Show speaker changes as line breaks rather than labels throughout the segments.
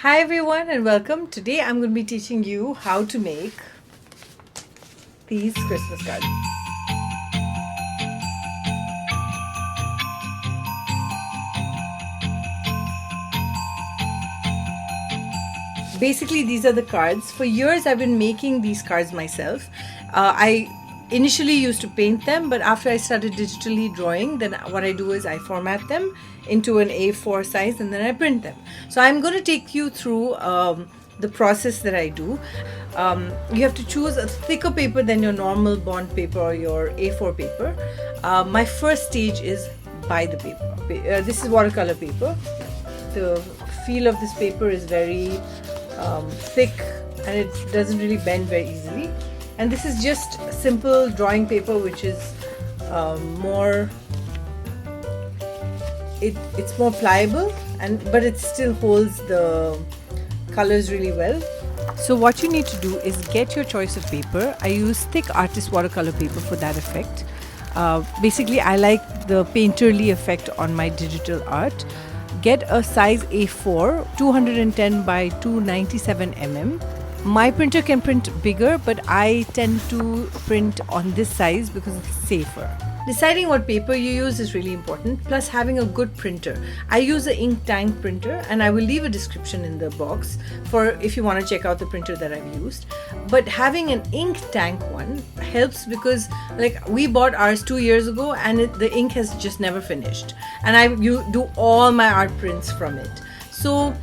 Hi everyone and welcome. Today I'm going to be teaching you how to make these Christmas cards. Basically, these are the cards. For years I've been making these cards myself. I initially used to paint them, but after I started digitally drawing, then what I do is I format them into an A4 size and then I print them. So I'm going to take you through the process that I do. You have to choose a thicker paper than your normal bond paper or your A4 paper. My first stage is buy the paper. This is watercolor paper. The feel of this paper is very thick and it doesn't really bend very easily. And this is just simple drawing paper, which is it's more pliable, but it still holds the colors really well. So what you need to do is get your choice of paper. I use thick artist watercolor paper for that effect. Basically, I like the painterly effect on my digital art. Get a size A4, 210 by 297 mm. My printer can print bigger, but I tend to print on this size because it's safer. Deciding what paper you use is really important, plus having a good printer. I use an ink tank printer and I will leave a description in the box for if you want to check out the printer that I've used. But having an ink tank one helps because we bought ours 2 years ago and the ink has just never finished. And you do all my art prints from it. So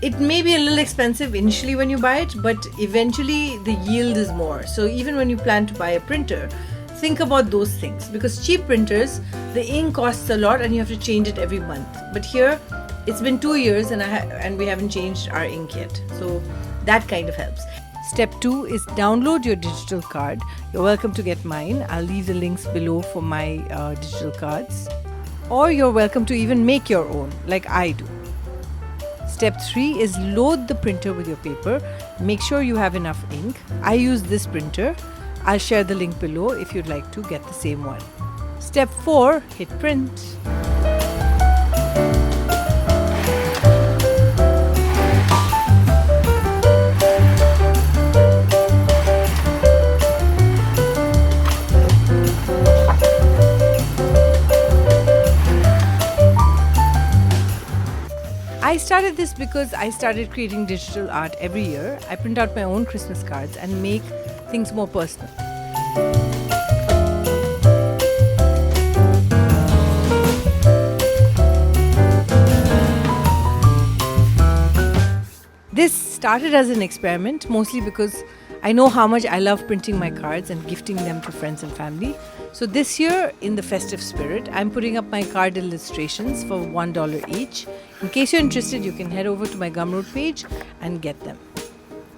it may be a little expensive initially when you buy it, but eventually the yield is more. So even when you plan to buy a printer, think about those things, because cheap printers, the ink costs a lot and you have to change it every month. But here, it's been 2 years and we haven't changed our ink yet. So that kind of helps. Step 2 is download your digital card. You're welcome to get mine. I'll leave the links below for my digital cards. Or you're welcome to even make your own, like I do. Step 3 is load the printer with your paper. Make sure you have enough ink. I use this printer. I'll share the link below if you'd like to get the same one. Step 4, hit print. I started this because I started creating digital art every year. I print out my own Christmas cards and make things more personal. This started as an experiment, mostly because I know how much I love printing my cards and gifting them to friends and family. So this year, in the festive spirit, I'm putting up my card illustrations for $1 each. In case you're interested, you can head over to my Gumroad page and get them.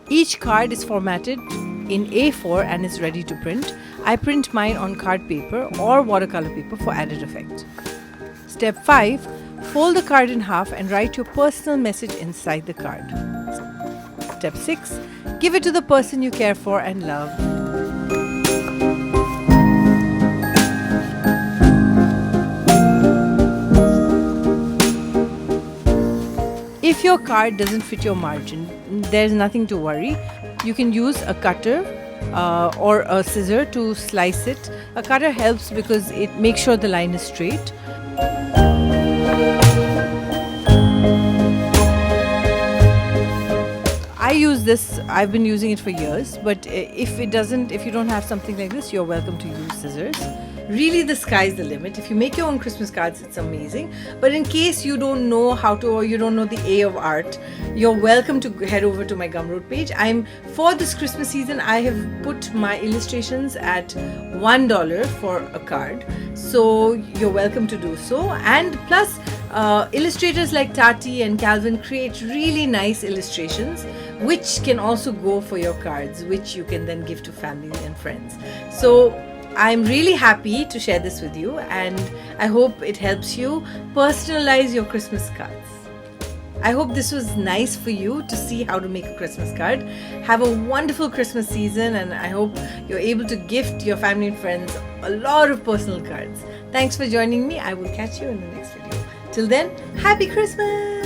Each card is formatted in A4 and is ready to print. I print mine on card paper or watercolor paper for added effect. Step 5, fold the card in half and write your personal message inside the card. Step 6, give it to the person you care for and love. If your card doesn't fit your margin, there's nothing to worry. You can use a cutter or a scissor to slice it. A cutter helps because it makes sure the line is straight. I use this, I've been using it for years, but if you don't have something like this, you're welcome to use scissors. Really, the sky's the limit. If you make your own Christmas cards, it's amazing. But in case you don't know how to, or you don't know the A of art, you're welcome to head over to my Gumroad page. For this Christmas season, I have put my illustrations at $1 for a card. So you're welcome to do so. And plus, illustrators like Tati and Calvin create really nice illustrations, which can also go for your cards, which you can then give to family and friends. So I'm really happy to share this with you, and I hope it helps you personalize your Christmas cards. I hope this was nice for you to see how to make a Christmas card. Have a wonderful Christmas season, and I hope you're able to gift your family and friends a lot of personal cards. Thanks for joining me. I will catch you in the next video. Till then, Happy Christmas!